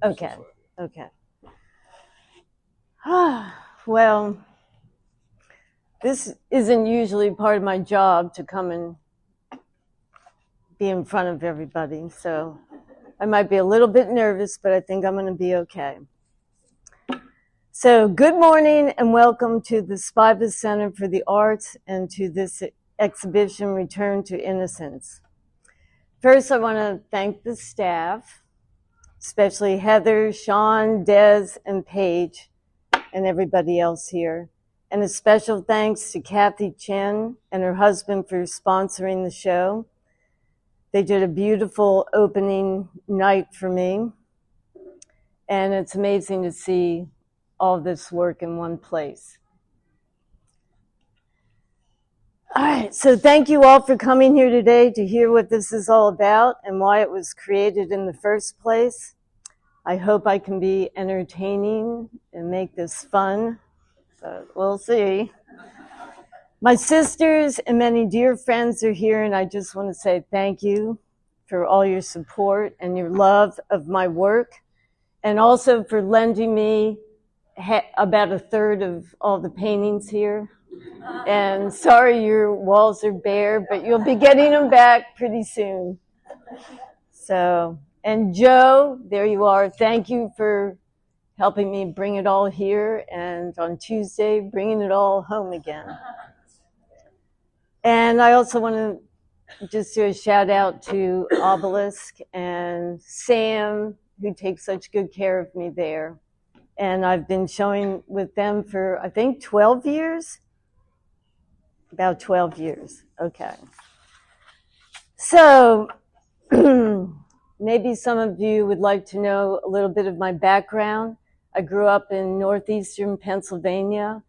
Okay, okay. Well, this isn't usually part of my job to come and be in front of everybody, so I might be a little bit nervous, but I think I'm going to be okay. So, good morning and welcome to the Spiva Center for the Arts and to this exhibition, Return to Innocence. First, I want to thank the staff, especially Heather, Sean, Des, and Paige, and everybody else here. And a special thanks to Kathy Chen and her husband for sponsoring the show. They did a beautiful opening night for me. And it's amazing to see all this work in one place. All right, so thank you all for coming here today to hear what this is all about and why it was created in the first place. I hope I can be entertaining and make this fun, but we'll see. My sisters and many dear friends are here, and I just want to say thank you for all your support and your love of my work, and also for lending me about a third of all the paintings here. And sorry your walls are bare, but you'll be getting them back pretty soon. So, and Joe, there you are. Thank you for helping me bring it all here, and on Tuesday, bringing it all home again. And I also want to just do a shout out to Obelisk and Sam, who takes such good care of me there. And I've been showing with them for, I think, 12 years? About 12 years, okay. So, maybe some of you would like to know a little bit of my background. I grew up in northeastern Pennsylvania.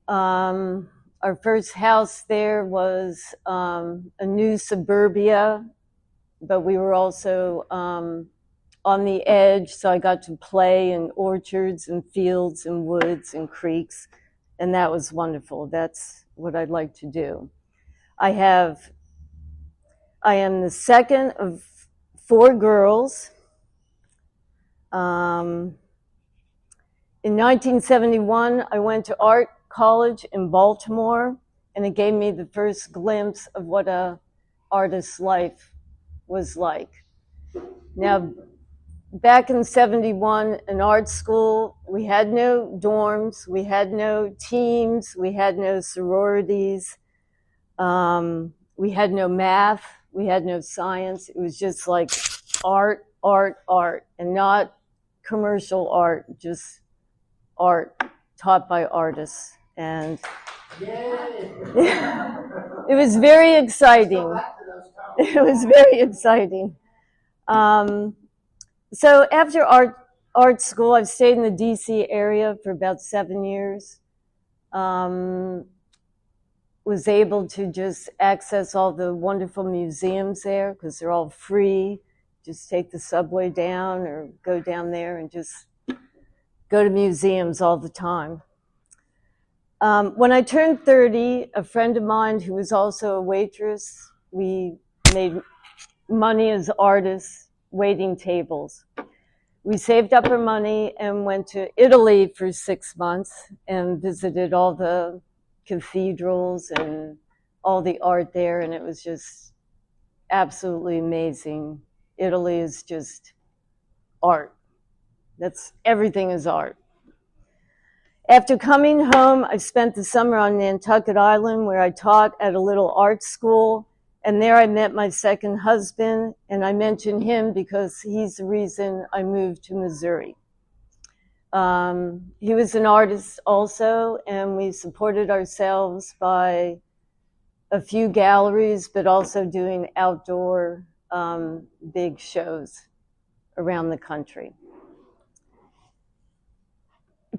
Our first house there was a new suburbia, but we were also on the edge, so I got to play in orchards and fields and woods and creeks, and that was wonderful. That's what I'd like to do. I am the second of 4 girls. In 1971, I went to art college in Baltimore, and it gave me the first glimpse of what an artist's life was like. Now, back in 71, in art school, we had no dorms, we had no teams, we had no sororities, we had no math, we had no science. It was just like art, art, art, and not commercial art, just art taught by artists. And it was very exciting. It was very exciting. So after art school, I stayed in the DC area for about 7 years. Was able to just access all the wonderful museums there because they're all free. Just take the subway down or go down there and just go to museums all the time. When I turned 30, a friend of mine who was also a waitress, we made money as artists waiting tables. We saved up our money and went to Italy for 6 months and visited all the cathedrals and all the art there, and it was just absolutely amazing. Italy is just art. Everything is art. After coming home, I spent the summer on Nantucket Island where I taught at a little art school, and there I met my second husband, and I mention him because he's the reason I moved to Missouri. He was an artist also, and we supported ourselves by a few galleries, but also doing outdoor big shows around the country.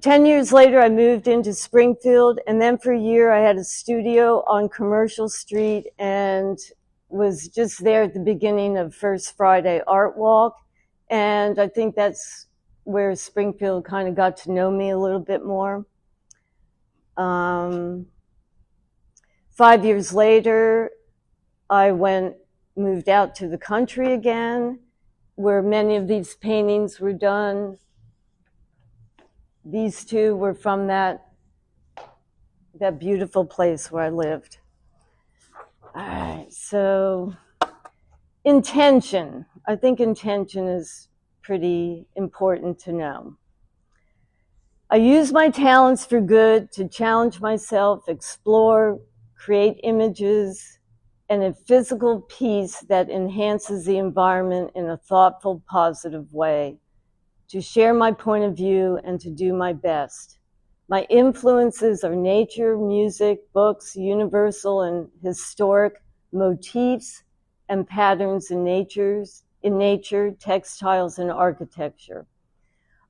10 years later, I moved into Springfield, and then for a year I had a studio on Commercial Street and was just there at the beginning of First Friday Art Walk, and I think that's where Springfield kind of got to know me a little bit more. 5 years later, I moved out to the country again, where many of these paintings were done. These two were from that beautiful place where I lived. All right, so intention. I think intention is pretty important to know. I use my talents for good to challenge myself, explore, create images, and a physical piece that enhances the environment in a thoughtful, positive way, to share my point of view and to do my best. My influences are nature, music, books, universal and historic motifs and patterns in nature, textiles, and architecture.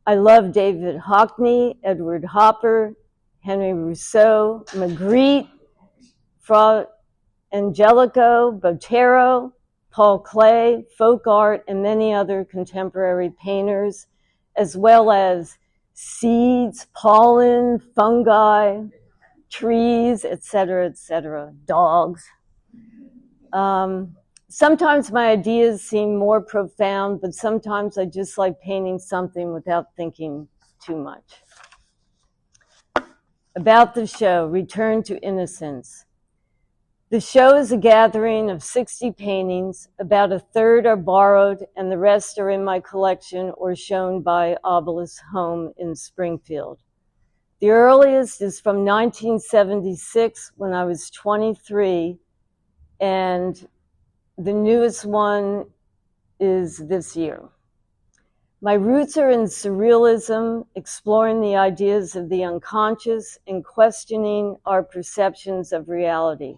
I love David Hockney, Edward Hopper, Henry Rousseau, Magritte, Fra Angelico, Botero, Paul Klee, folk art, and many other contemporary painters, as well as seeds, pollen, fungi, trees, etc., dogs. Sometimes my ideas seem more profound, but sometimes I just like painting something without thinking too much. About the show, Return to Innocence. The show is a gathering of 60 paintings. About a third are borrowed, and the rest are in my collection or shown by Obelisk's home in Springfield. The earliest is from 1976, when I was 23, and the newest one is this year. My roots are in surrealism, exploring the ideas of the unconscious and questioning our perceptions of reality.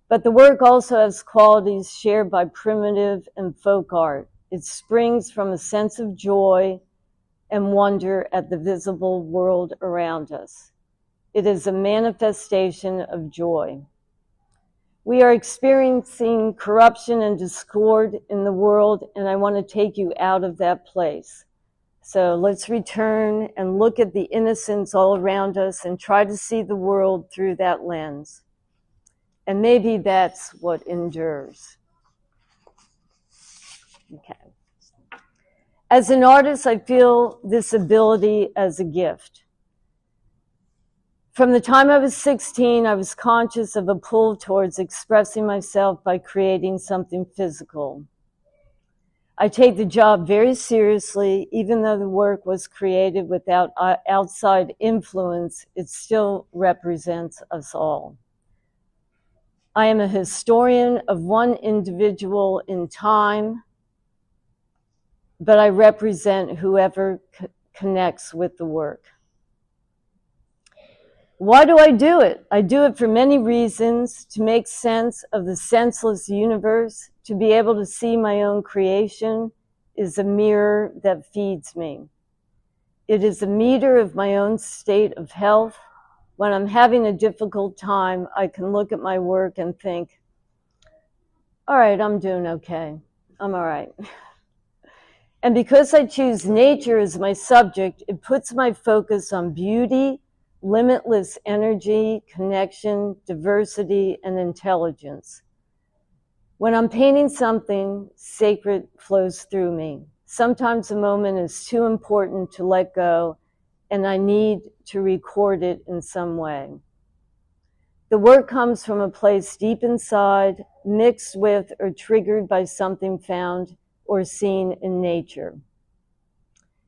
But the work also has qualities shared by primitive and folk art. It springs from a sense of joy and wonder at the visible world around us. It is a manifestation of joy. We are experiencing corruption and discord in the world, and I want to take you out of that place. So let's return and look at the innocence all around us and try to see the world through that lens. And maybe that's what endures. Okay. As an artist, I feel this ability as a gift. From the time I was 16, I was conscious of a pull towards expressing myself by creating something physical. I take the job very seriously. Even though the work was created without outside influence, it still represents us all. I am a historian of one individual in time, but I represent whoever connects with the work. Why do I do it? I do it for many reasons: to make sense of the senseless universe. To be able to see my own creation is a mirror that feeds me. It is a meter of my own state of health. When I'm having a difficult time, I can look at my work and think, all right, I'm doing okay. I'm all right. And because I choose nature as my subject, it puts my focus on beauty, limitless energy, connection, diversity, and intelligence. When I'm painting something, sacred flows through me. Sometimes a moment is too important to let go, and I need to record it in some way. The work comes from a place deep inside, mixed with or triggered by something found or seen in nature.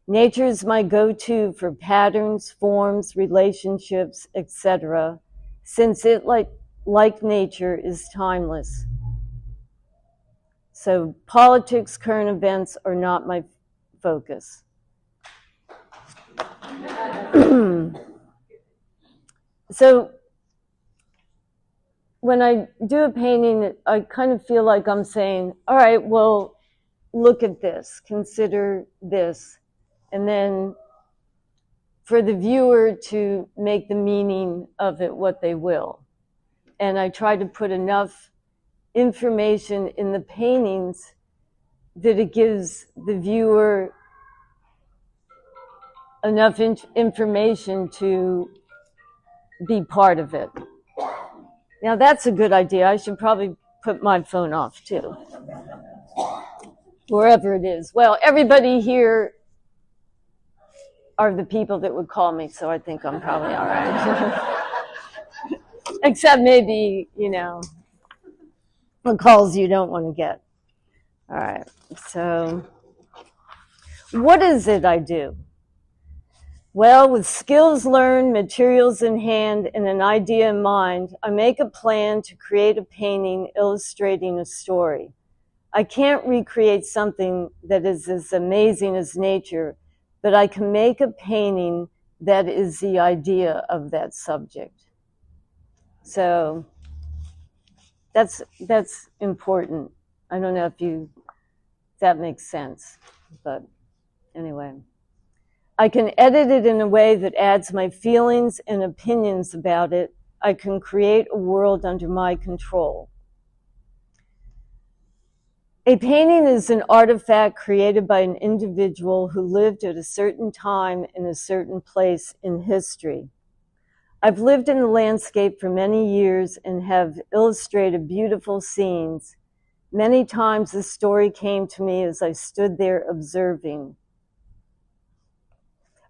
Nature is my go-to for patterns, forms, relationships, etc., since it, like nature, is timeless. So politics, current events are not my focus. So when I do a painting, I kind of feel like I'm saying, all right, well, look at this, consider this. And then for the viewer to make the meaning of it what they will. And I try to put enough information in the paintings that it gives the viewer enough information to be part of it. Now that's a good idea. I should probably put my phone off too. wherever it is. Well, everybody here are the people that would call me, so I think I'm probably all right. Except maybe, the calls you don't want to get. All right, so what is it I do? Well, with skills learned, materials in hand, and an idea in mind, I make a plan to create a painting illustrating a story. I can't recreate something that is as amazing as nature, but I can make a painting that is the idea of that subject. So that's important. I don't know if that makes sense, but anyway. I can edit it in a way that adds my feelings and opinions about it. I can create a world under my control. A painting is an artifact created by an individual who lived at a certain time in a certain place in history. I've lived in the landscape for many years and have illustrated beautiful scenes. Many times the story came to me as I stood there observing.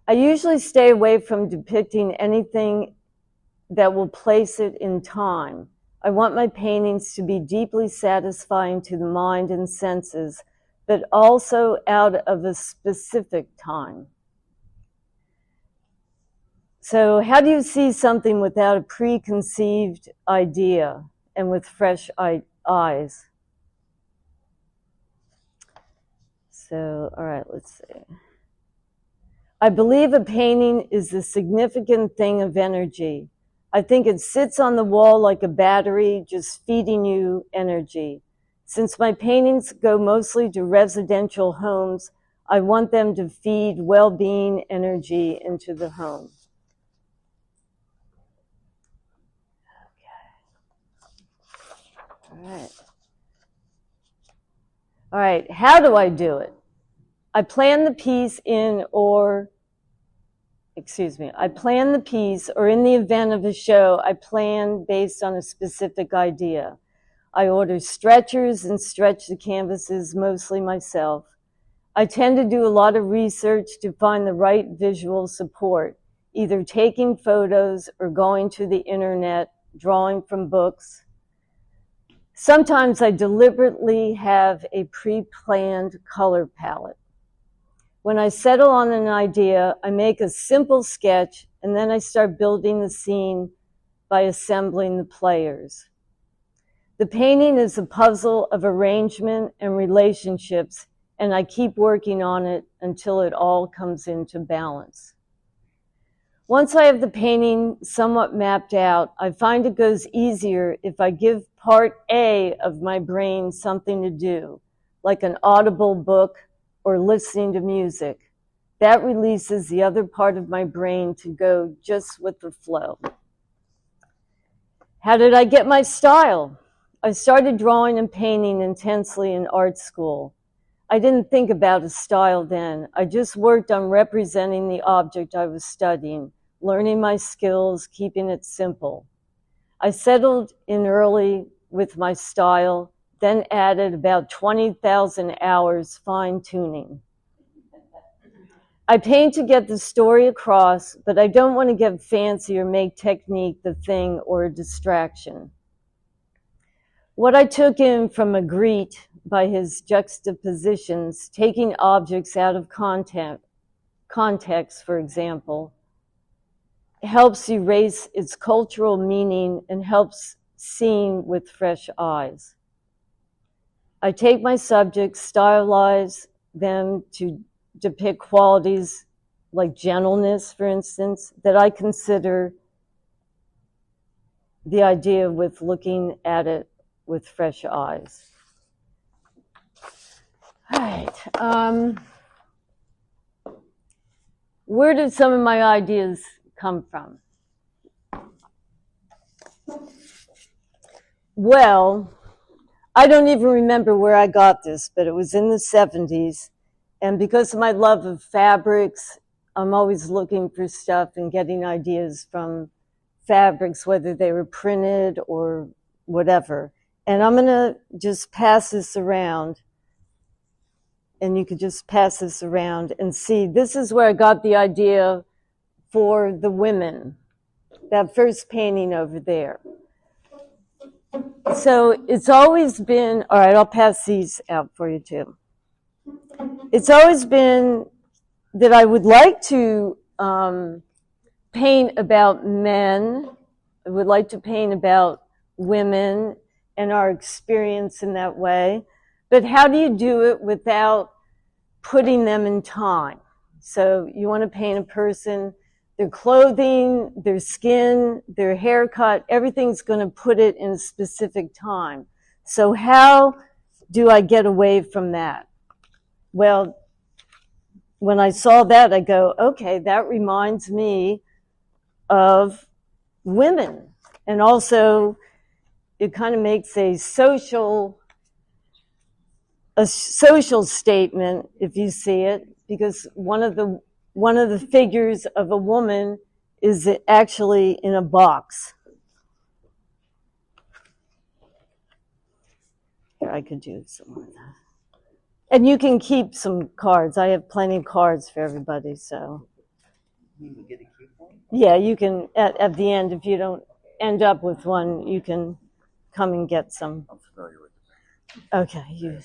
I usually stay away from depicting anything that will place it in time. I want my paintings to be deeply satisfying to the mind and senses, but also out of a specific time. So how do you see something without a preconceived idea and with fresh eyes? So, all right, let's see. I believe a painting is a significant thing of energy. I think it sits on the wall like a battery, just feeding you energy. Since my paintings go mostly to residential homes, I want them to feed well-being energy into the home. Okay. All right, how do I do it? I plan the piece or in the event of a show, I plan based on a specific idea. I order stretchers and stretch the canvases mostly myself. I tend to do a lot of research to find the right visual support, either taking photos or going to the internet, drawing from books. Sometimes I deliberately have a pre-planned color palette. When I settle on an idea, I make a simple sketch and then I start building the scene by assembling the players. The painting is a puzzle of arrangement and relationships, and I keep working on it until it all comes into balance. Once I have the painting somewhat mapped out, I find it goes easier if I give part A of my brain something to do, like an audible book or listening to music. That releases the other part of my brain to go just with the flow. How did I get my style? I started drawing and painting intensely in art school. I didn't think about a style then. I just worked on representing the object I was studying, learning my skills, keeping it simple. I settled in early with my style, then added about 20,000 hours fine-tuning. I paint to get the story across, but I don't want to get fancy or make technique the thing or a distraction. What I took in from Magritte by his juxtapositions, taking objects out of context, for example, helps erase its cultural meaning and helps seeing with fresh eyes. I take my subjects, stylize them to depict qualities like gentleness, for instance, that I consider the idea with looking at it with fresh eyes. All right. Where did some of my ideas come from? Well, I don't even remember where I got this, but it was in the 70s. And because of my love of fabrics, I'm always looking for stuff and getting ideas from fabrics, whether they were printed or whatever. And I'm going to just pass this around. and you could just pass this around and see. This is where I got the idea for the women, that first painting over there. So it's always been, all right, I'll pass these out for you too. It's always been that I would like to paint about men. I would like to paint about women and our experience in that way. But how do you do it without putting them in time? So you want to paint a person, their clothing, their skin, their haircut, everything's going to put it in a specific time. So how do I get away from that? Well, when I saw that, I go, okay, that reminds me of women. And also, it kind of makes a social statement if you see it, because one of the figures of a woman is actually in a box. Here, I could do some more of that. And you can keep some cards. I have plenty of cards for everybody, so. You can get to keep one? Yeah, you can, at the end, if you don't end up with one, you can come and get some. I'm familiar with the Okay, you.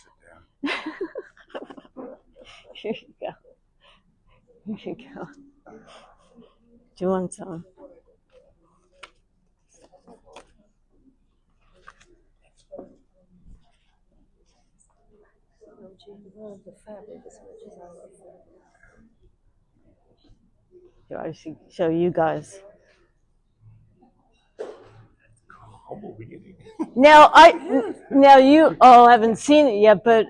Here you go. Here you go. Do you want some? Here, I should show you guys. Now you all haven't seen it yet, but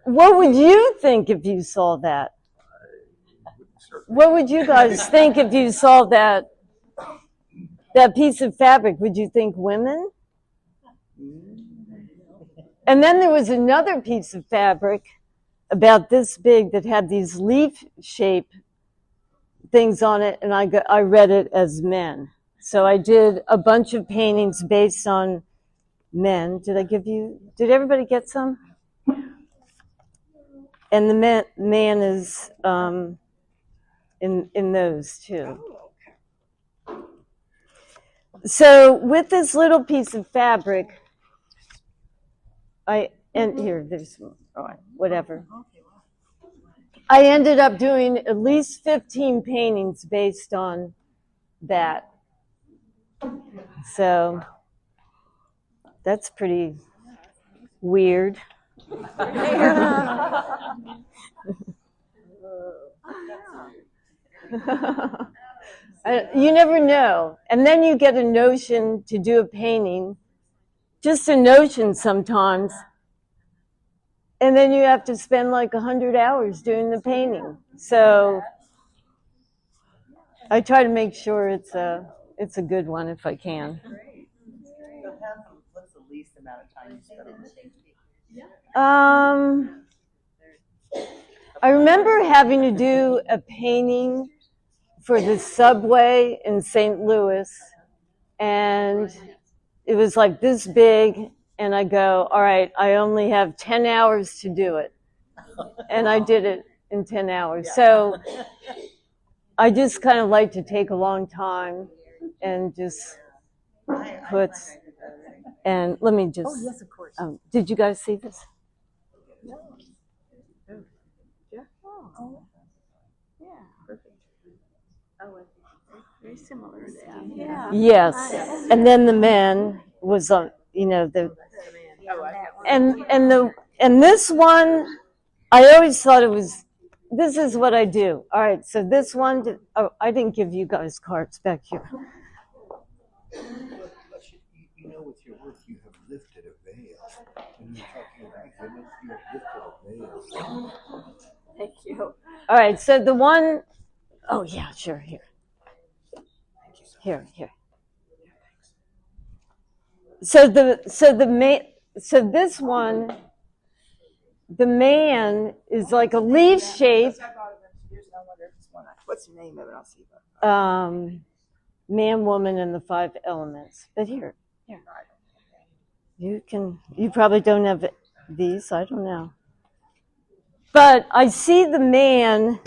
what would you think if you saw that? What would you guys think if you saw that piece of fabric? Would you think women? And then there was another piece of fabric about this big that had these leaf-shaped things on it, and I read it as men. So I did a bunch of paintings based on men. Did everybody get some? And the man is in those too. So with this little piece of fabric, there's all right, whatever. I ended up doing at least 15 paintings based on that. So that's pretty weird. You never know. And then you get a notion to do a painting, just a notion sometimes, and then you have to spend like 100 hours doing the painting. So I try to make sure it's a good one if I can. So what's the least amount of time you spend on the painting? I remember having to do a painting for the subway in St. Louis, and it was like this big, and I go, all right, I only have 10 hours to do it. And I did it in 10 hours. So I just kind of like to take a long time and just put, and let me just. Oh, yes, of course. Did you guys see this? No. Yeah. Oh. Yeah. Perfect. Oh, very similar to that. Yeah. Yes. And then the man was on, and this one, I always thought it was, this is what I do. All right, so this one, I didn't give you guys cards back here. You know, with your work, you have lifted a veil. When you're talking about women, you have lifted a veil. Thank you. All right, so the one, oh yeah, sure, here. Here. So this one, the man is like a leaf shape. What's the name of it? I'll see. Man, woman, and the 5 elements. But here. You probably don't have these. I don't know. But I see the man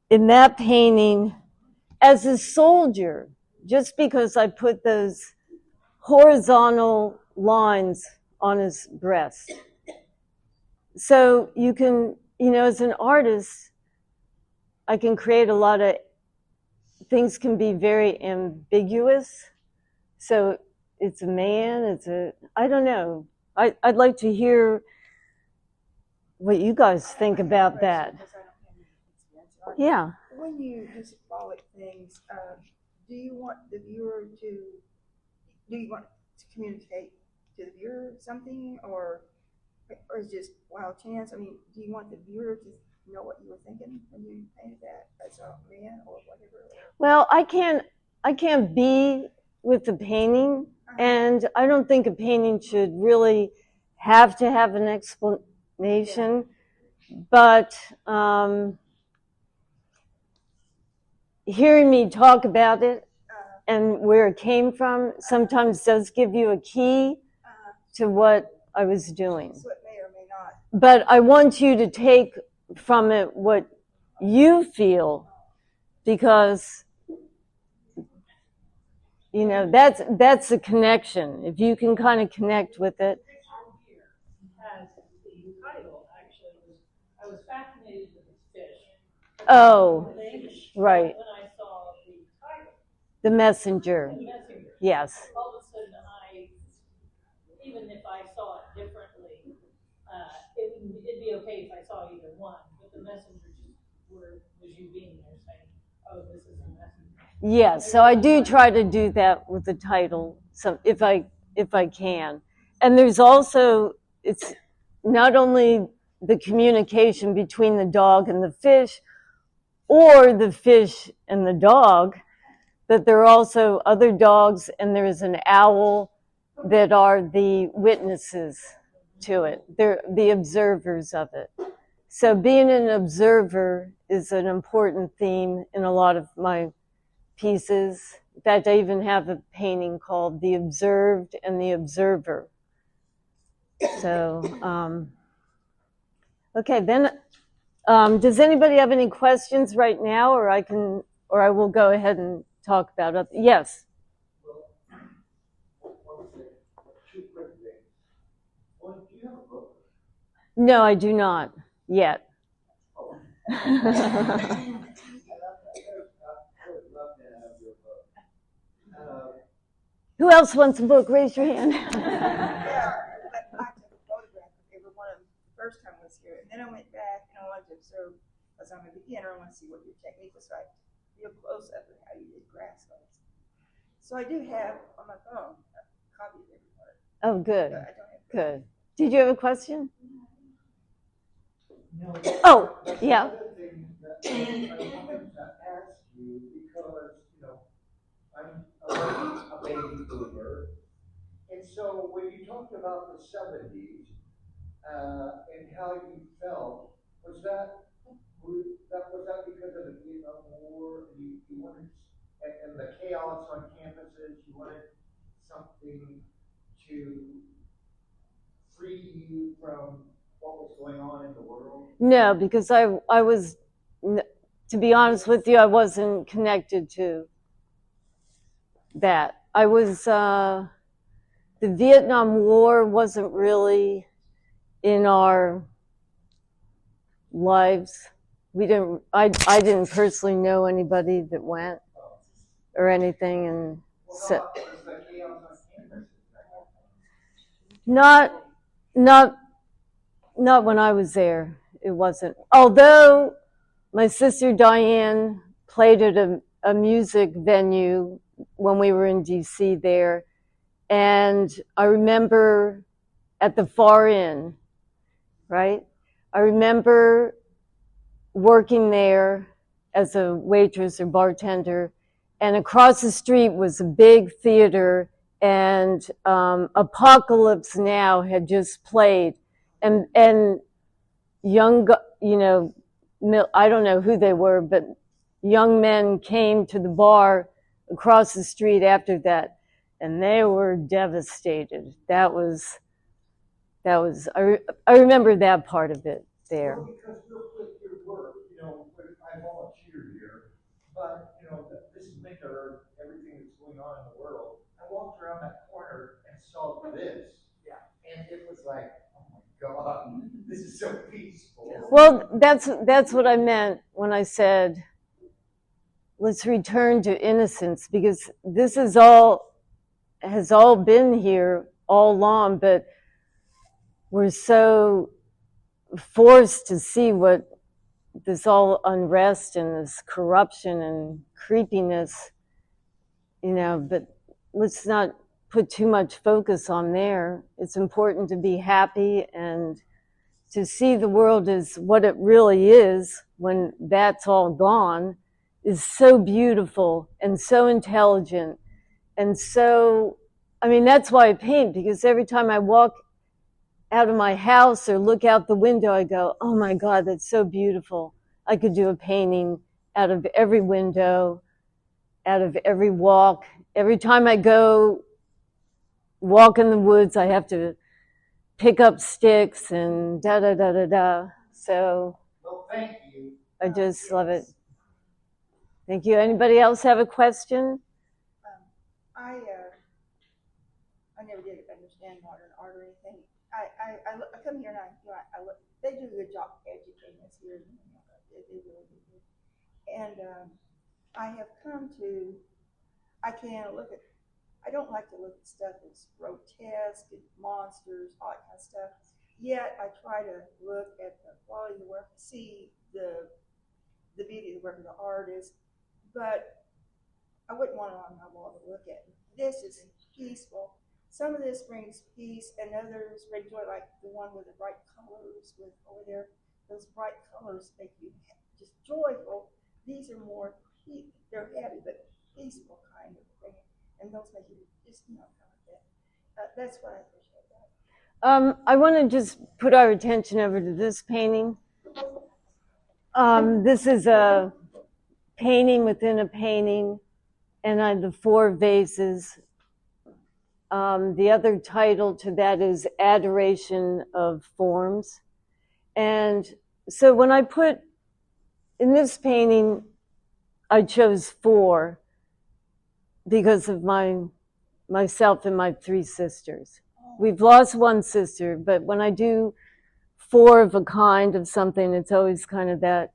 in that painting as a soldier, just because I put those horizontal lines on his breast. So you can, as an artist, I can create a lot of things, can be very ambiguous. So it's a man, I don't know. I'd like to hear what you guys think about that. Yeah. When you do symbolic things, do you want to communicate to the viewer something, or is it just wild chance? I mean, do you want the viewer to know what you were thinking when you painted that as a man or whatever? Well, I can't be with the painting, and I don't think a painting should really have to have an explanation. But hearing me talk about it and where it came from sometimes does give you a key to what I was doing. So it may or may not. But I want you to take from it what you feel, because that's a connection. If you can kind of connect with it. As the title, actually, I was fascinated with this fish. Oh, right. When I saw the title, The Messenger. Yes. all of a sudden, even if I saw it differently, it'd be okay if I saw either one. But the Messenger was you being there saying, "Oh, this is a messenger." Yeah, so I do try to do that with the title, so if I can. And there's also, it's not only the communication between the dog and the fish, or the fish and the dog, but there are also other dogs, and there's an owl that are the witnesses to it. They're the observers of it. So being an observer is an important theme in a lot of my pieces. In fact, I even have a painting called The Observed and the Observer. So, okay, then, does anybody have any questions right now, or I will go ahead and talk about it? Yes. Two quick things. One, do you have a book? No, I do not yet. Oh. I would love to have your book. Who else wants a book? Raise your hand. Yeah, but I took a photograph of every one of them the first time I was here, and then I went back and I wanted to observe, because I'm a beginner, I want to see what your technique was like, real close up and how you did grass lights. So I do have on my phone a copy of every one. Oh, good. I don't have Good. Did you have a question? No. Oh, yeah. Another thing that I wanted to ask you, because, I'm a baby boomer, and so when you talked about the 70s and how you felt, was that because of the Vietnam War, and you wanted, and the chaos on campuses, you wanted something to free you from what was going on in the world? No, because I was, to be honest with you, I wasn't connected to that. I was, the Vietnam War wasn't really in our lives. I didn't personally know anybody that went or anything, and so not when I was there. It wasn't. Although my sister Diane played at a music venue when we were in DC there, and I remember at the Far Inn, right? I remember working there as a waitress or bartender, and across the street was a big theater, and Apocalypse Now had just played, and young, I don't know who they were, but young men came to the bar across the street after that, and they were devastated. I remember that part of it. there. Well, because real quick, your work, I volunteer here, but, this is made everything that's going on in the world. I walked around that corner and saw this. Yeah. And it was like, oh my God, this is so peaceful. Well, that's what I meant when I said, let's return to innocence, because this has all been here all along, but we're so forced to see what this all unrest and this corruption and creepiness, but let's not put too much focus on there. It's important to be happy and to see the world as what it really is when that's all gone is so beautiful and so intelligent. And so, that's why I paint, because every time I walk out of my house or look out the window, I go, oh my God, that's so beautiful. I could do a painting out of every window, out of every walk. Every time I go walk in the woods, I have to pick up sticks and da-da-da-da-da. So, well, thank you. I just love it. Thank you. Anybody else have a question? I never did understand modern art or anything. I come here and I look. They do a good job educating us here. They really do. And I have come to. I don't like to look at stuff that's grotesque and monsters, all that kind of stuff. Yet I try to look at the quality of the work, see the beauty of the work of the artist. But I wouldn't want it on my wall to look at. This is peaceful. Some of this brings peace, and others bring joy, like the one with the bright colors over there. Those bright colors make you just joyful. These are more, they're heavy, but peaceful kind of thing. And those make you just, kind of that. That's what I appreciate that. I want to just put our attention over to this painting. This is a painting within a painting, and I have the 4 vases. The other title to that is Adoration of Forms. And so when I put, in this painting, I chose 4 because of myself and my 3 sisters. We've lost 1 sister, but when I do 4 of a kind of something, it's always kind of that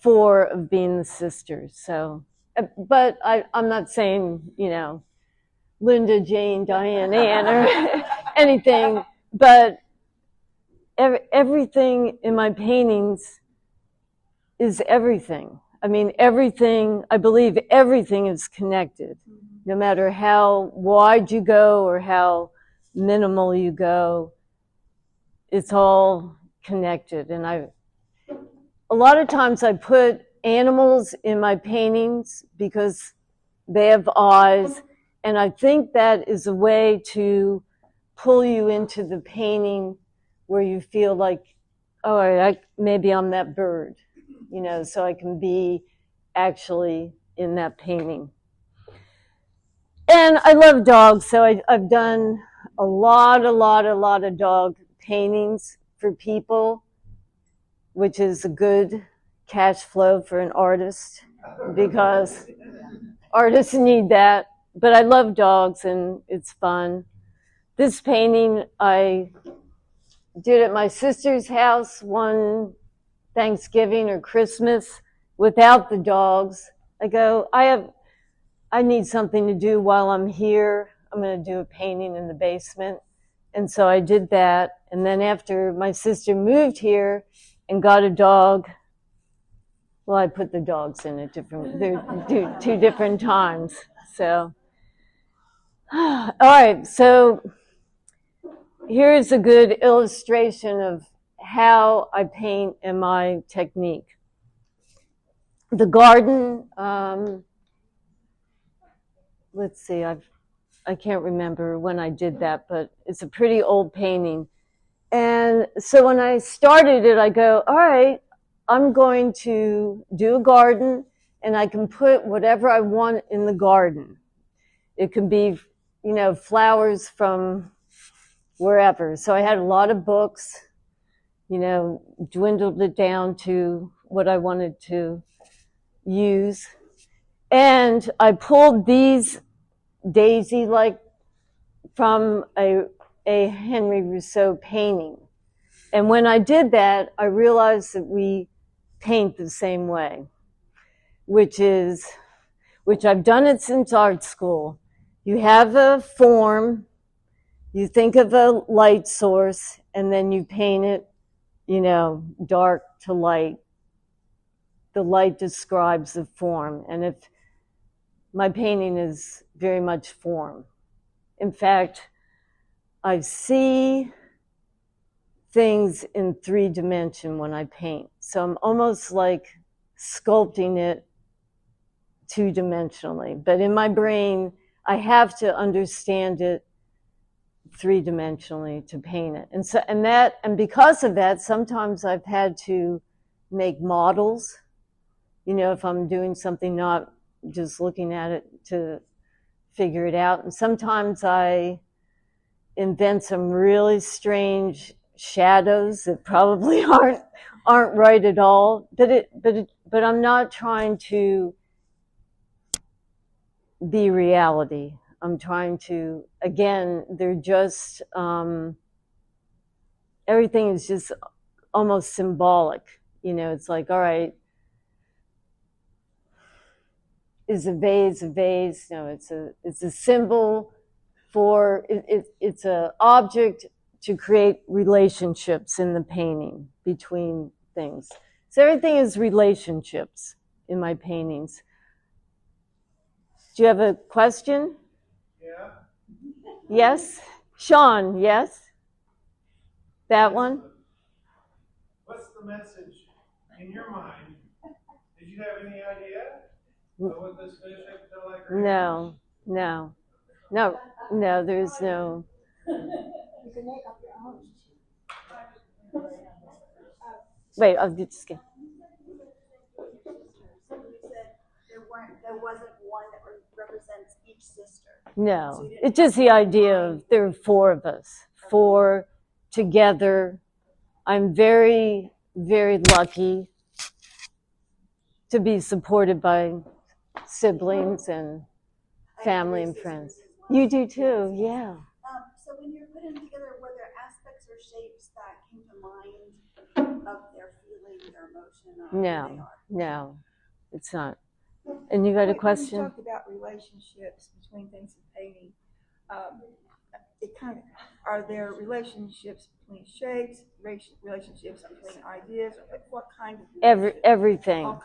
4 of being the sisters. So, but I'm not saying, Linda, Jane, Diane, Ann, or anything, but everything in my paintings is everything. Everything, I believe everything is connected. No matter how wide you go or how minimal you go, it's all connected. And a lot of times I put animals in my paintings because they have eyes. And I think that is a way to pull you into the painting where you feel like, oh, maybe I'm that bird, so I can be actually in that painting. And I love dogs, so I've done a lot of dog paintings for people, which is a good cash flow for an artist, because artists need that. But I love dogs, and it's fun. This painting I did at my sister's house one Thanksgiving or Christmas without the dogs. I go, I need something to do while I'm here. I'm going to do a painting in the basement. And so I did that. And then after my sister moved here and got a dog, well, I put the dogs in at 2 different times. So. All right, so here's a good illustration of how I paint and my technique. The garden, let's see, I can't remember when I did that, but it's a pretty old painting. And so when I started it, I go, all right, I'm going to do a garden, and I can put whatever I want in the garden. It can be flowers from wherever. So I had a lot of books, dwindled it down to what I wanted to use. And I pulled these daisy-like from a Henry Rousseau painting. And when I did that, I realized that we paint the same way, which I've done it since art school. You have a form, you think of a light source, and then you paint it, dark to light. The light describes the form, and if my painting is very much form. In fact, I see things in 3D when I paint. So I'm almost like sculpting it 2-dimensionally. But in my brain, I have to understand it 3-dimensionally to paint it. And because of that, sometimes I've had to make models, if I'm doing something, not just looking at it to figure it out. And sometimes I invent some really strange shadows that probably aren't right at all. But I'm not trying to be reality. I'm trying to, again, they're just, everything is just almost symbolic. It's like, all right, is a vase a vase? No, it's a symbol for, it's an object to create relationships in the painting between things. So everything is relationships in my paintings. Do you have a question? Yeah. Yes? Sean, yes? That one? What's the message in your mind? Did you have any idea of what this fish had to tell that green? No, there's no. You can make up your own. Wait, I'll just get. There wasn't one that represents each sister. No, it's just the idea of there are 4 of us, 4 together. I'm very, very lucky to be supported by siblings and family and friends. You do too, yeah. So when you're putting them together, were there aspects or shapes that came to mind of their feeling, their emotion? Or No, it's not. And you got a question? When you talked about relationships between things and painting. Are there relationships between shapes, relationships between ideas, or what kind of everything?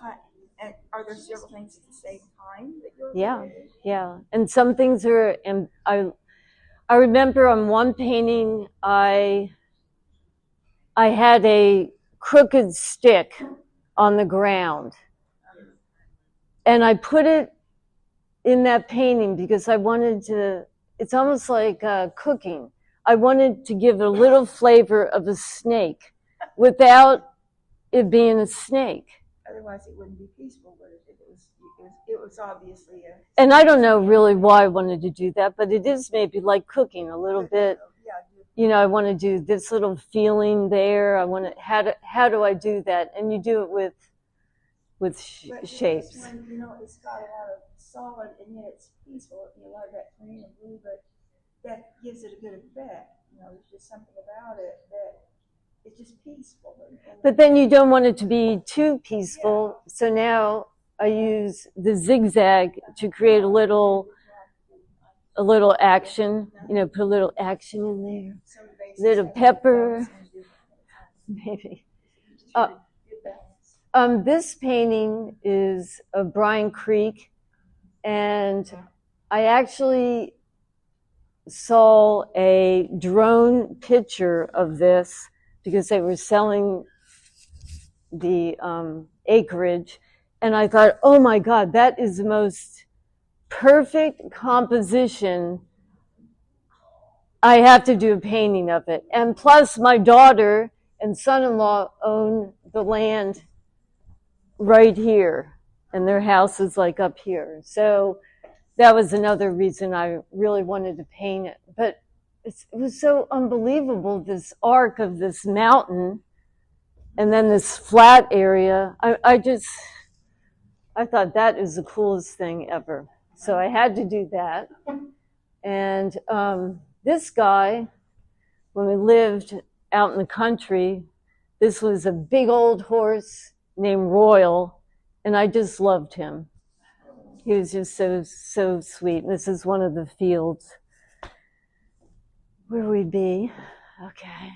And are there several things at the same time that you're Yeah. And some things are, and I remember on one painting, I had a crooked stick on the ground. And I put it in that painting because I wanted to, it's almost like cooking. I wanted to give a little flavor of a snake without it being a snake. Otherwise, it wouldn't be peaceful, would it? It was obviously a. And I don't know really why I wanted to do that, but it is maybe like cooking a little bit. I want to do this little feeling there. I want to. How do I do that? And you do it with shapes. This one, it's got a lot of solid, and yet it's peaceful. A lot of that green and blue, but that gives it a good effect. There's just something about it that it's just peaceful. But then you don't want it to be too peaceful. Yeah. So now I use the zigzag to create a little action. Put a little action in there. Little pepper, maybe. This painting is of Bryan Creek, and I actually saw a drone picture of this because they were selling the acreage, and I thought, oh my God, that is the most perfect composition. I have to do a painting of it. And plus my daughter and son-in-law own the land right here, and their house is like up here. So that was another reason I really wanted to paint it. But it was so unbelievable, this arc of this mountain And then this flat area, I thought that is the coolest thing ever. So I had to do that. And this guy, when we lived out in the country, this was a big old horse named Royal, and I just loved him. He was just so sweet. And this is one of the fields where we'd be. Okay.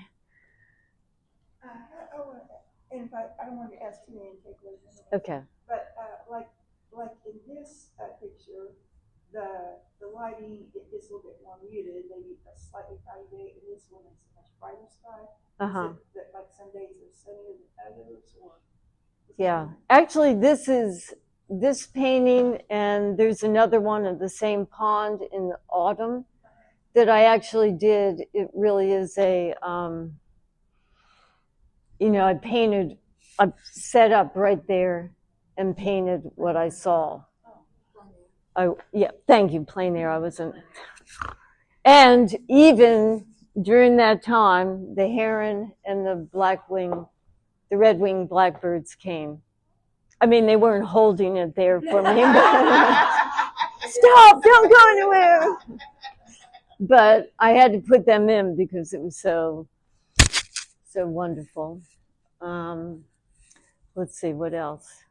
I don't want to ask too many takeaways. Okay. But like in this picture, the lighting is a little bit more muted, maybe a slightly cloudy day, and this one is a much brighter sky. Uh-huh. That like some days are sunnier than others, or? Yeah. Actually, this painting, and there's another one of the same pond in the autumn that I actually did. It really is a, I set up right there and painted what I saw. Thank you, plein air. I wasn't. And even during that time, the heron and the red-winged blackbirds came. I mean, they weren't holding it there for me. Stop! Don't go anywhere. But I had to put them in because it was so wonderful. Let's see, what else?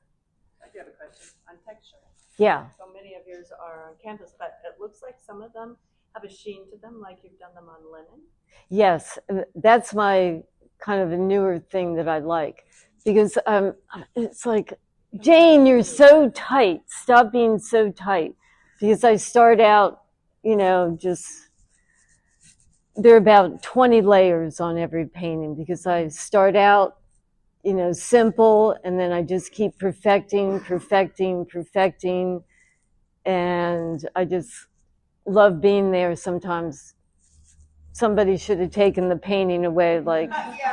I do have a question on texture. Yeah. So many of yours are on canvas, but it looks like some of them have a sheen to them, like you've done them on linen. Yes, that's my kind of a newer thing that I like. Because it's like, Jane, you're so tight. Stop being so tight. Because I start out, there are about 20 layers on every painting because I start out, simple, and then I just keep perfecting. And I just love being there. Sometimes somebody should have taken the painting away like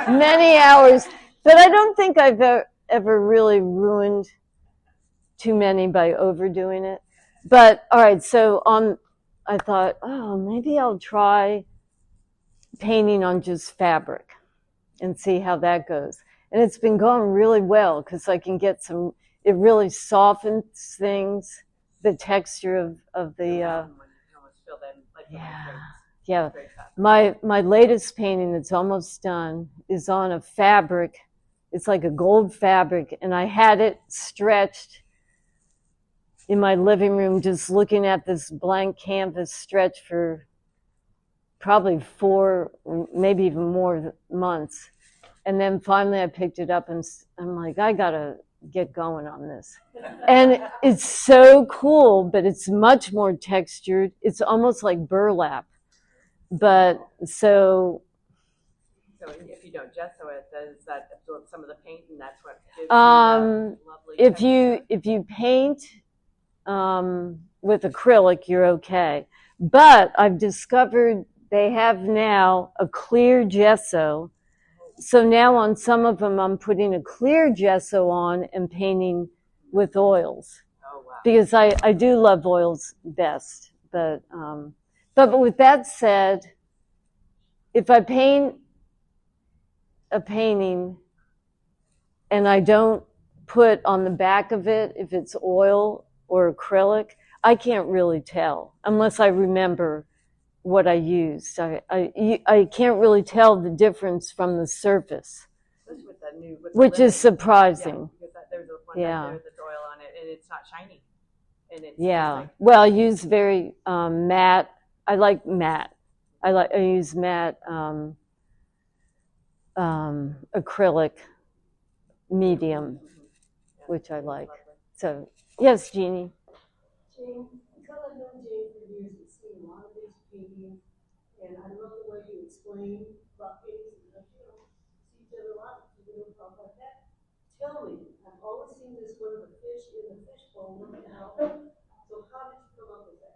many hours. But I don't think I've ever really ruined too many by overdoing it. But all right, so I thought, maybe I'll try painting on just fabric and see how that goes. And it's been going really well because I can get it really softens things, the texture of the, yeah. My latest painting that's almost done is on a fabric. It's like a gold fabric, and I had it stretched in my living room just looking at this blank canvas stretched for probably 4, maybe even more months. And then finally I picked it up and I'm like, I gotta get going on this. And it's so cool, but it's much more textured. It's almost like burlap. But so if you don't gesso it, does that absorb some of the paint, and that's what gives you that lovely texture? If you paint with acrylic, you're okay. But I've discovered they have now a clear gesso. So now on some of them, I'm putting a clear gesso on and painting with oils. Oh, wow. Because I do love oils best. But with that said, if I paint a painting and I don't put on the back of it if it's oil or acrylic, I can't really tell unless I remember what I used. I can't really tell the difference from the surface, which is surprising. Yeah, because there's one right there that's oil on it, and it's not shiny. And it's Well, I use very matte. I like matte. I use matte acrylic medium, which I like. So yes, Jeannie. Jane, because I've known Jane for years and seen a lot of these paintings, and I love the way you explain about paintings and see each other a lot, you don't talk like that. Tell me, I've always seen this one of the fish in the fishbowl looking out. So how did you come up with that?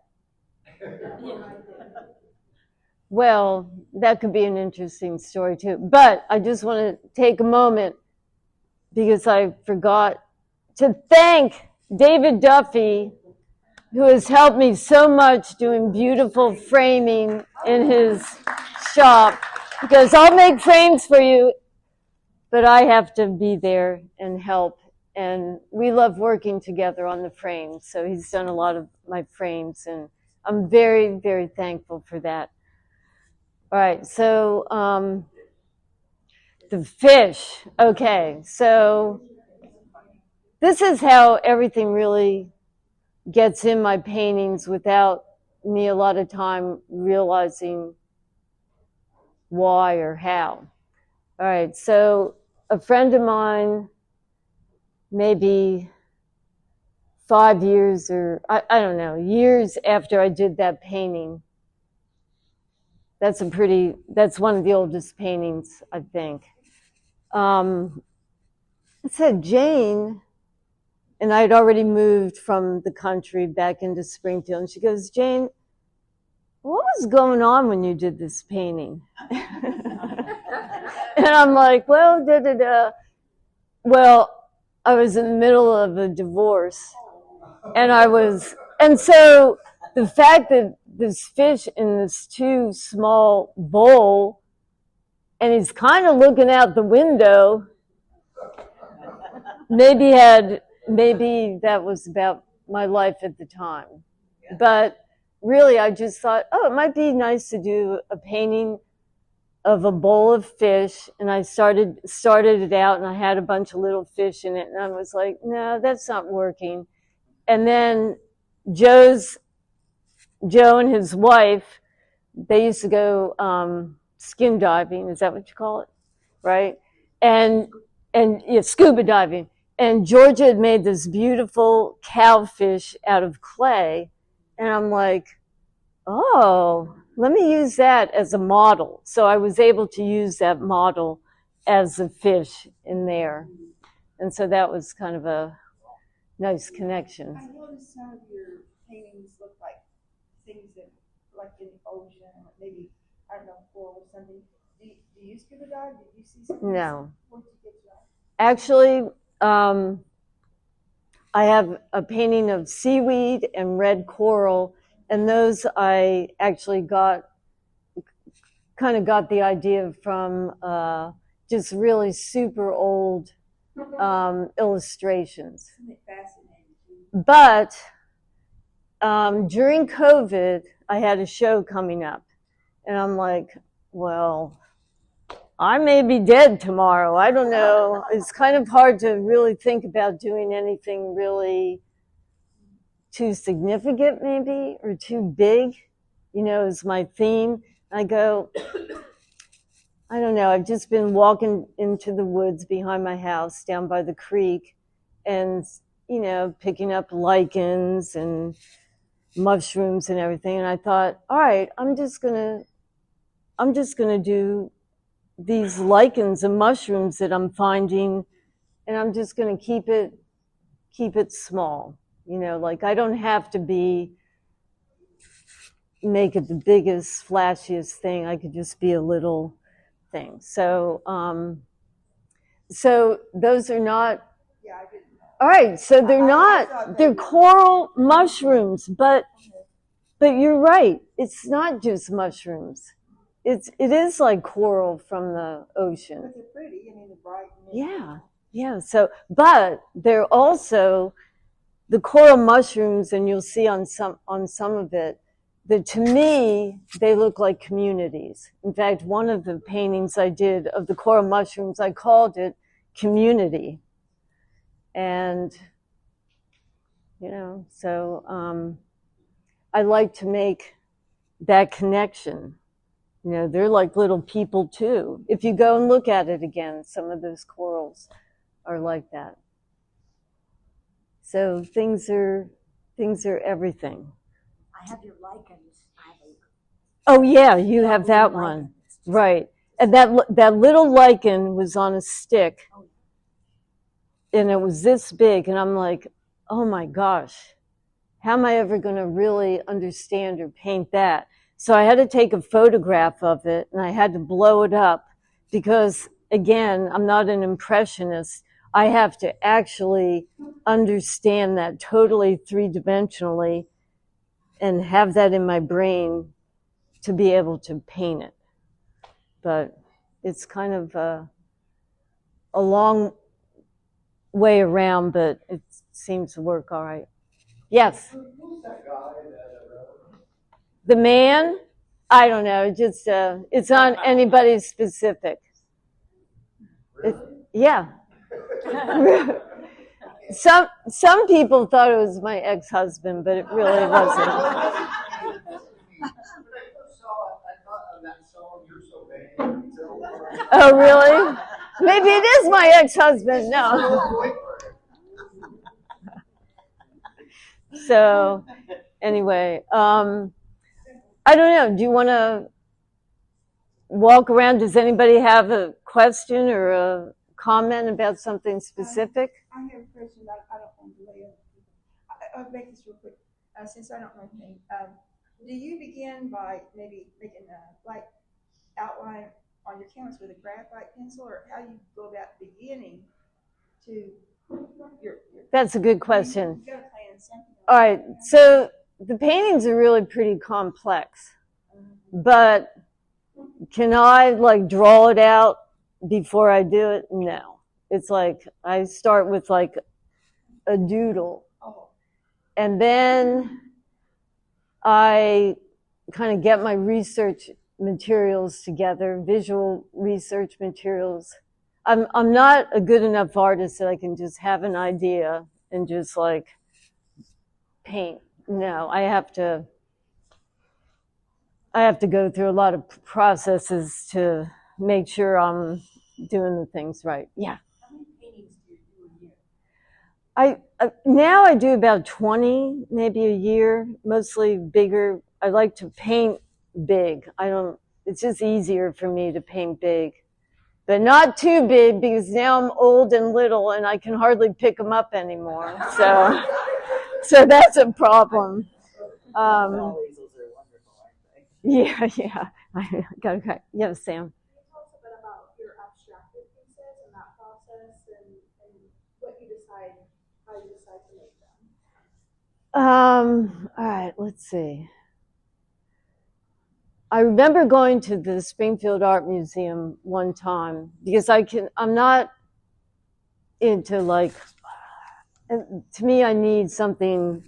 Well, that could be an interesting story too. But I just want to take a moment because I forgot to thank David Duffy, who has helped me so much doing beautiful framing in his shop. Because I'll make frames for you, but I have to be there and help. And we love working together on the frames. So he's done a lot of my frames, and I'm very, very thankful for that. All right, so the fish. Okay, so this is how everything really gets in my paintings without me a lot of time realizing why or how. All right, so a friend of mine, maybe 5 years or I don't know, years after I did that painting, that's one of the oldest paintings, I think. It said, Jane, and I'd already moved from the country back into Springfield, and she goes, Jane, what was going on when you did this painting? And I'm like, well, Well, I was in the middle of a divorce, and so the fact that this fish in this too small bowl, and he's kind of looking out the window, maybe that was about my life at the time. But really, I just thought, oh, it might be nice to do a painting of a bowl of fish, and I started it out, and I had a bunch of little fish in it, and I was like, no, that's not working. And then Joe and his wife, they used to go skin diving. Is that what you call it? Right? And yeah, scuba diving. And Georgia had made this beautiful cowfish out of clay, and I'm like, oh, let me use that as a model. So I was able to use that model as a fish in there. And so that was kind of a nice connection. I noticed some of your paintings look like things that, like in the ocean, maybe, I don't know, coral or something. Do you scuba dive? Did you see something? No. Where'd you get that? Actually, I have a painting of seaweed and red coral, and those I actually got the idea from just really super old illustrations. Isn't it fascinating? But during COVID, I had a show coming up, and I'm like, well, I may be dead tomorrow. I don't know. It's kind of hard to really think about doing anything really too significant, maybe, or too big, is my theme. I go, I don't know. I've just been walking into the woods behind my house down by the creek and, picking up lichens and mushrooms and everything. And I thought, all right, I'm just going to do these lichens and mushrooms that I'm finding, and I'm just going to keep it small. Like I don't have to make it the biggest, flashiest thing. I could just be a little thing. So those are not. Yeah, I didn't know. All right, so they're coral mushrooms, but you're right. It's not just mushrooms. It is like coral from the ocean. But they're pretty. I mean, they're bright. Yeah. So, but they're also the coral mushrooms, and you'll see on some of it that to me they look like communities. In fact, one of the paintings I did of the coral mushrooms, I called it Community, and so I like to make that connection. They're like little people too. If you go and look at it again, some of those corals are like that. So things are everything. I have your lichens. Oh yeah, you have that one, right? And that little lichen was on a stick, and it was this big, and I'm like, oh my gosh, how am I ever going to really understand or paint that? So I had to take a photograph of it, and I had to blow it up because, again, I'm not an impressionist. I have to actually understand that totally three-dimensionally and have that in my brain to be able to paint it. But it's kind of a long way around, but it seems to work all right. Yes? Who's that guy that The man? I don't know. Just it's not anybody specific. Yeah. Some people thought it was my ex-husband, but it really wasn't. When I first saw it, I thought of that song, You're So Vain. Oh, really? Maybe it is my ex-husband. No. So, anyway, I don't know. Do you want to walk around? Does anybody have a question or a comment about something specific? I have a question. I don't want to delay other people. I'll make this real quick, since I don't know anything. Do you begin by maybe making a light outline on your canvas with a graphite pencil, or how do you go about beginning to your That's a good question. You gotta plan something. All right, so the paintings are really pretty complex, but can I like draw it out before I do it? No. It's like I start with like a doodle, and then I kind of get my research materials together, visual research materials. I'm not a good enough artist that I can just have an idea and just like paint. No, I have to go through a lot of processes to make sure I'm doing the things right. Yeah. How many paintings do you do a year? Now I do about 20, maybe a year, mostly bigger. I like to paint big. It's just easier for me to paint big, but not too big because now I'm old and little and I can hardly pick them up anymore. So that's a problem. Yeah. I got okay. Yeah, Sam. Can you tell us a bit about your abstracted pieces and that process and what you decide, how you decide to make them? All right, let's see. I remember going to the Springfield Art Museum one time because I'm not into like, to me, I need something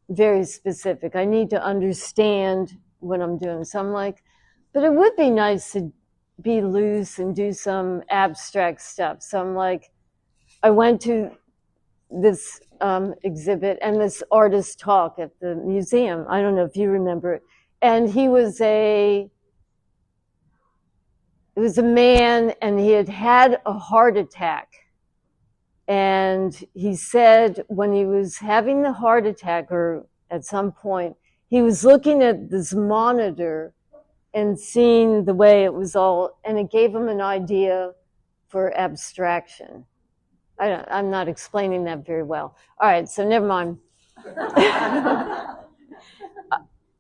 very specific. I need to understand what I'm doing. So I'm like, but it would be nice to be loose and do some abstract stuff. So I'm like, I went to this exhibit and this artist talk at the museum. I don't know if you remember it. And he was it was a man, and he had a heart attack. And he said when he was having the heart attack, or at some point, he was looking at this monitor and seeing the way it was all, and it gave him an idea for abstraction. I'm not explaining that very well. All right, so never mind.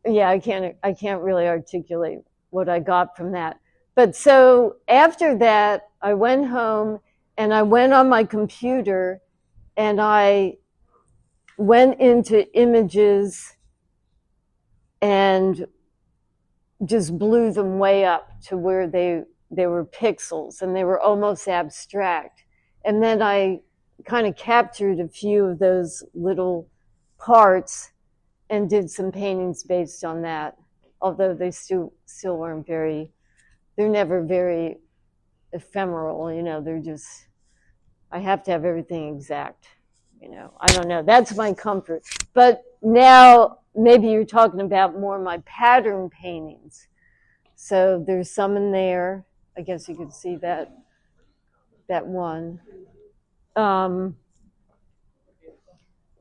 Yeah, I can't really articulate what I got from that. But so after that, I went home and I went on my computer and I went into images and just blew them way up to where they were pixels and they were almost abstract. And then I kind of captured a few of those little parts and did some paintings based on that, although they still weren't they're never very ephemeral, they're just, I have to have everything exact, I don't know, that's my comfort. But now, maybe you're talking about more my pattern paintings. So there's some in there, I guess you could see that one.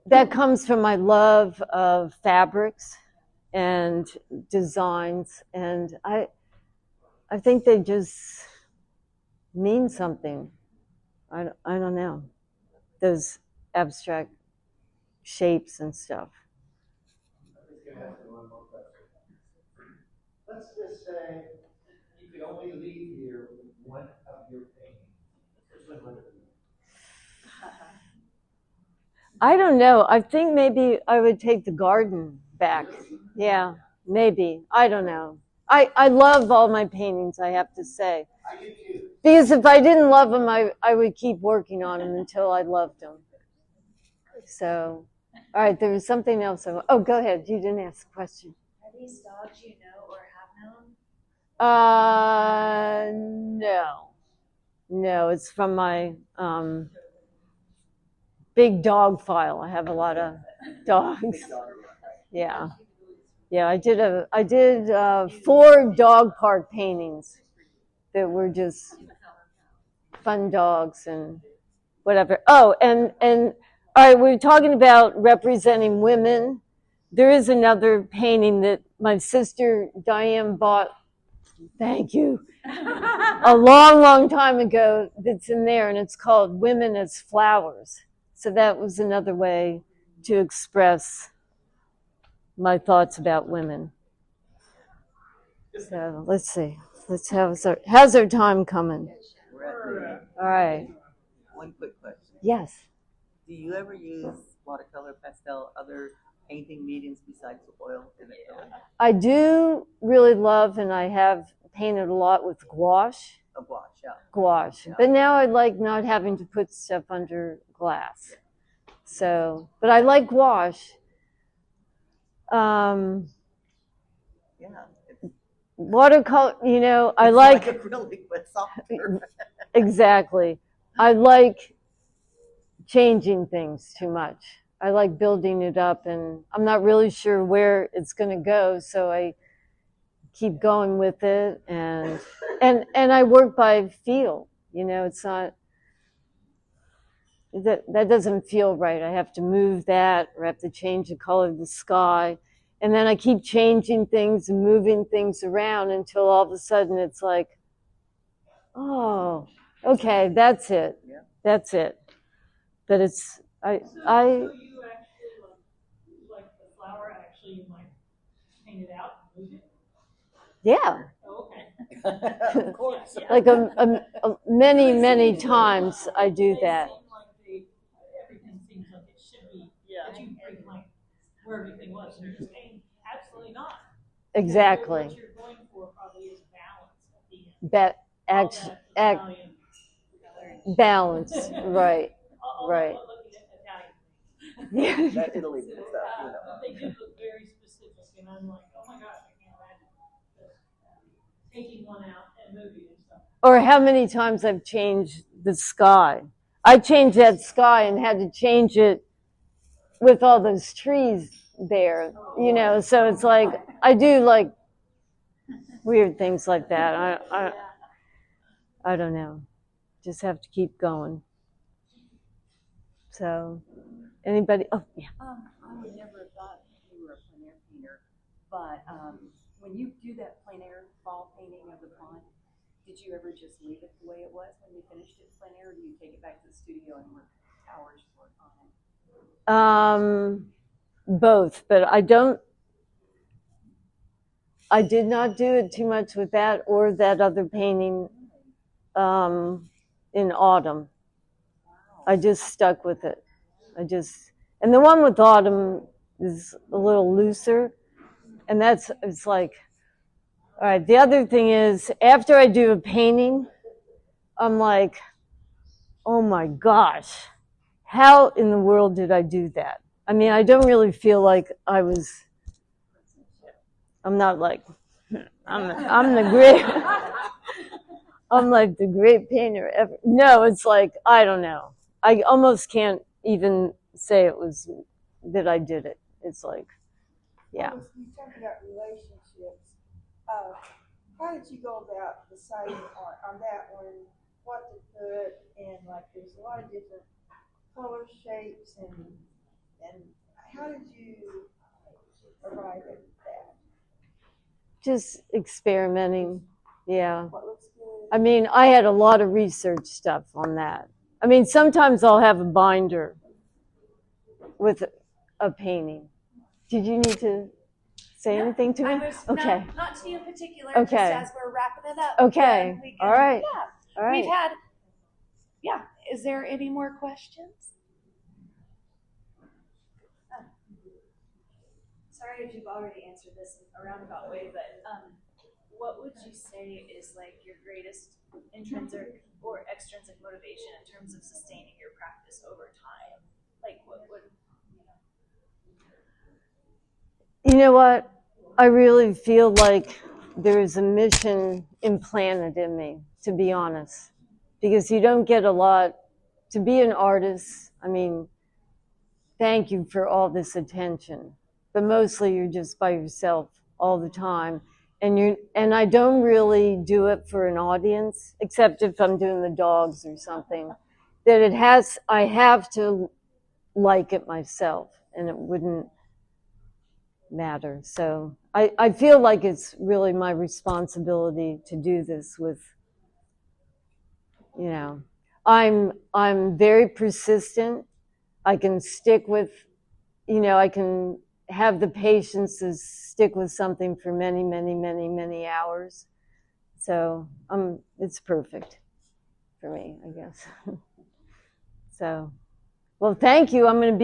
That comes from my love of fabrics and designs, and I think they just mean something. I don't know, those abstract shapes and stuff. Let's just say you could only leave here with one of your paintings. I don't know. I think maybe I would take the garden back. Yeah, maybe. I don't know. I love all my paintings, I have to say. I do too. Because if I didn't love them, I would keep working on them until I loved them. So, all right, there was something else. Oh, go ahead. You didn't ask a question. Are these dogs you know or have known? No. No, it's from my big dog file. I have a lot of dogs. Yeah. Yeah, I did 4 dog park paintings that were just fun dogs and whatever. Oh, and all right, we were talking about representing women. There is another painting that my sister Diane bought. Thank you. A long, long time ago that's in there, and it's called Women as Flowers. So that was another way to express my thoughts about women. So let's see. How's our time coming? All right. One quick question. Yes. Do you ever use watercolor, pastel, other painting mediums besides oil and acrylic? I do really love, and I have painted a lot with gouache. A gouache, yeah. Gouache. Yeah. But now I like not having to put stuff under glass. So, but I like gouache. Yeah. Watercolor, I It's like acrylic, but softer. exactly. I like changing things too much. I like building it up, and I'm not really sure where it's going to go, so I keep going with it, and I work by feel. It's not that doesn't feel right. I have to move that, or I have to change the color of the sky, and then I keep changing things and moving things around until all of a sudden it's like, oh, okay, that's it. Yeah. That's it. But it's So you actually like the flower, actually you might paint it out and move it? yeah. Oh, okay. Of course. Yeah. Like many times I do that. They seem like everything seems like it should be. Yeah. That you bring like where everything was, and you're just saying absolutely not. Exactly. What you're going for probably is balance at the end. All that Italian- Balance, right. all Right. that looking at Italian things. Yeah. That Italy stuff, They do look very specific, and I'm like, oh my gosh, I can't imagine taking one out and moving and stuff. Or how many times I've changed the sky. I changed that sky and had to change it with all those trees there, so it's like, I do like weird things like that. I don't know. Just have to keep going. So, anybody? Oh, yeah. I would never have thought you were a plein air painter, but when you do that plein air fall painting of the pond, did you ever just leave it the way it was when you finished it plein air, or do you take it back to the studio and work hours on it? Both, but I did not do it too much with that or that other painting in autumn. I just stuck with it. And the one with autumn is a little looser, and it's like, all right. The other thing is, after I do a painting, I'm like, oh my gosh, how in the world did I do that? I mean, I don't really feel like I'm not like, I'm the great, I'm like the great painter ever. No, it's like, I don't know. I almost can't even say it was that I did it. It's like, yeah. You talked about relationships. How did you go about deciding on that one what to put? And like, there's a lot of different color shapes, and how did you arrive at that? Just experimenting. Yeah. What looks good? I mean, I had a lot of research stuff on that. I mean, sometimes I'll have a binder with a painting. Did you need to say anything to me? Okay. No, not to you in particular, Okay. just as we're wrapping it up. Okay. We can- All right. Yeah. All right. We've had, is there any more questions? Sorry if you've already answered this in a roundabout way, but what would you say is like your greatest intrinsic or extrinsic motivation in terms of sustaining your practice over time? Like what would, You know what? I really feel like there's a mission implanted in me, to be honest, because you don't get a lot to be an artist. I mean, thank you for all this attention, but mostly you're just by yourself all the time. And I don't really do it for an audience, except if I'm doing the dogs or something, that I have to like it myself, and it wouldn't matter. So I feel like it's really my responsibility to do this with, I'm very persistent. I can stick with, I can have the patience to stick with something for many, many, many, many hours. So it's perfect for me, I guess. So, well, thank you. I'm going to be